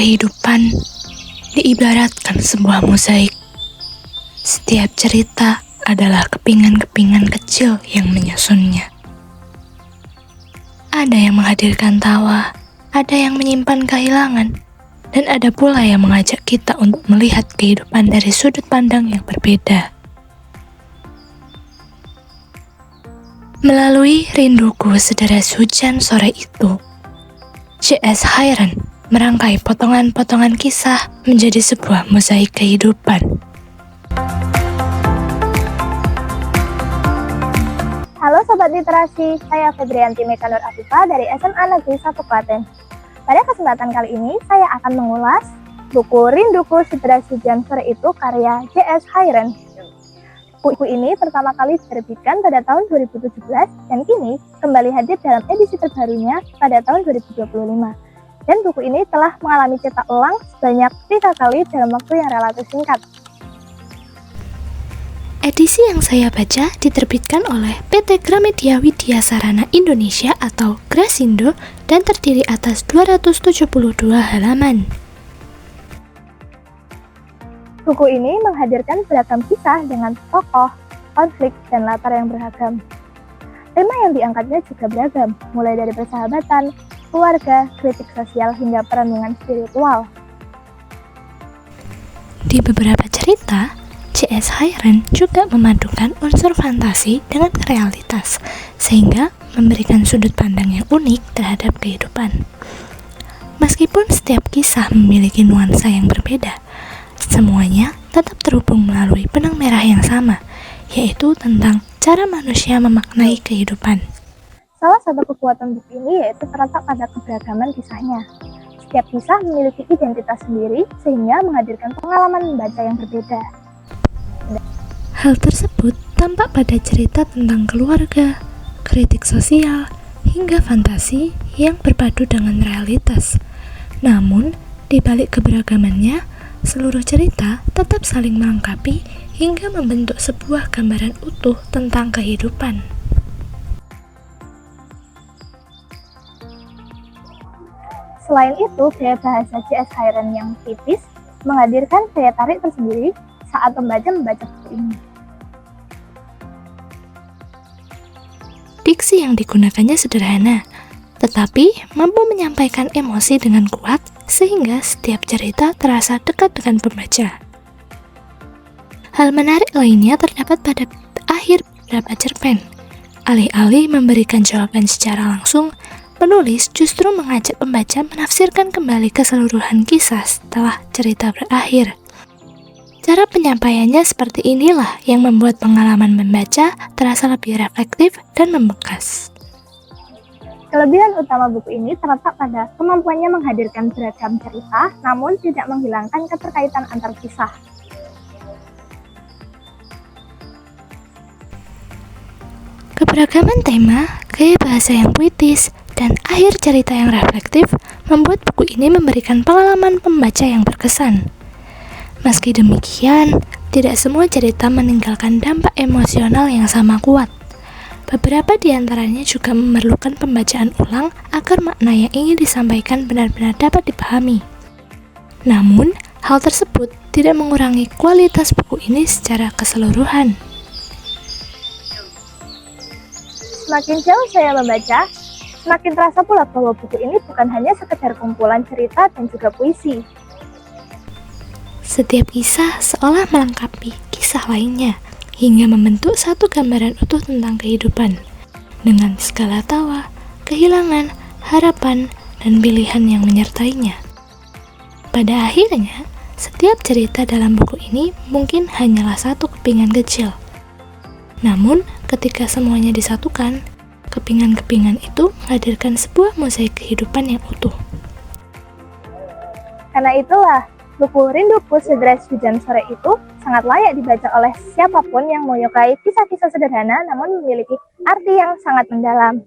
Kehidupan diibaratkan sebuah mozaik. Setiap cerita adalah kepingan-kepingan kecil yang menyusunnya. Ada yang menghadirkan tawa, ada yang menyimpan kehilangan, dan ada pula yang mengajak kita untuk melihat kehidupan dari sudut pandang yang berbeda. Melalui rinduku sederas hujan sore itu, J.S. Hayren merangkai potongan-potongan kisah menjadi sebuah mozaik kehidupan. Halo Sobat Literasi, saya Febrianti Mekanur Afifah dari SMA Negeri 1 Klaten. Pada kesempatan kali ini, saya akan mengulas buku Rinduku Sederas Hujan Sore Itu karya J.S. Hayren. Buku ini pertama kali diterbitkan pada tahun 2017 dan kini kembali hadir dalam edisi terbarunya pada tahun 2025. Dan buku ini telah mengalami cetak ulang sebanyak 3 kali dalam waktu yang relatif singkat. Edisi yang saya baca diterbitkan oleh PT Gramedia Widya Sarana Indonesia atau Grasindo dan terdiri atas 272 halaman. Buku ini menghadirkan beragam kisah dengan tokoh, konflik, dan latar yang beragam. Tema yang diangkatnya juga beragam, mulai dari persahabatan, keluarga, kritik sosial, hingga perenungan spiritual. Di beberapa cerita, J.S. Hayren juga memadukan unsur fantasi dengan realitas, sehingga memberikan sudut pandang yang unik terhadap kehidupan. Meskipun setiap kisah memiliki nuansa yang berbeda, semuanya tetap terhubung melalui benang merah yang sama, yaitu tentang cara manusia memaknai kehidupan. Salah satu kekuatan buku ini yaitu terletak pada keberagaman kisahnya. Setiap kisah memiliki identitas sendiri sehingga menghadirkan pengalaman membaca yang berbeda. Hal tersebut tampak pada cerita tentang keluarga, kritik sosial, hingga fantasi yang berpadu dengan realitas. Namun, di balik keberagamannya, seluruh cerita tetap saling melengkapi hingga membentuk sebuah gambaran utuh tentang kehidupan. Selain itu, gaya bahasa J.S. Hayren yang tipis menghadirkan daya tarik tersendiri saat membaca buku ini. Diksi yang digunakannya sederhana, tetapi mampu menyampaikan emosi dengan kuat sehingga setiap cerita terasa dekat dengan pembaca. Hal menarik lainnya terdapat pada akhir beberapa cerpen. Alih-alih memberikan jawaban secara langsung, penulis justru mengajak pembaca menafsirkan kembali keseluruhan kisah setelah cerita berakhir. Cara penyampaiannya seperti inilah yang membuat pengalaman membaca terasa lebih reflektif dan membekas. Kelebihan utama buku ini terletak pada kemampuannya menghadirkan beragam cerita, namun tidak menghilangkan keterkaitan antar kisah. Keberagaman tema, gaya bahasa yang puitis, dan akhir cerita yang reflektif membuat buku ini memberikan pengalaman pembaca yang berkesan. Meski demikian, tidak semua cerita meninggalkan dampak emosional yang sama kuat. Beberapa di antaranya juga memerlukan pembacaan ulang agar makna yang ingin disampaikan benar-benar dapat dipahami. Namun, hal tersebut tidak mengurangi kualitas buku ini secara keseluruhan. Semakin jauh saya membaca, semakin terasa pula bahwa buku ini bukan hanya sekedar kumpulan cerita dan juga puisi. Setiap kisah seolah melengkapi kisah lainnya, hingga membentuk satu gambaran utuh tentang kehidupan, dengan segala tawa, kehilangan, harapan, dan pilihan yang menyertainya. Pada akhirnya, setiap cerita dalam buku ini mungkin hanyalah satu kepingan kecil. Namun, ketika semuanya disatukan, kepingan-kepingan itu menghadirkan sebuah mozaik kehidupan yang utuh. Karena itulah, buku Rinduku Sederas Hujan Sore Itu sangat layak dibaca oleh siapapun yang menyukai kisah-kisah sederhana namun memiliki arti yang sangat mendalam.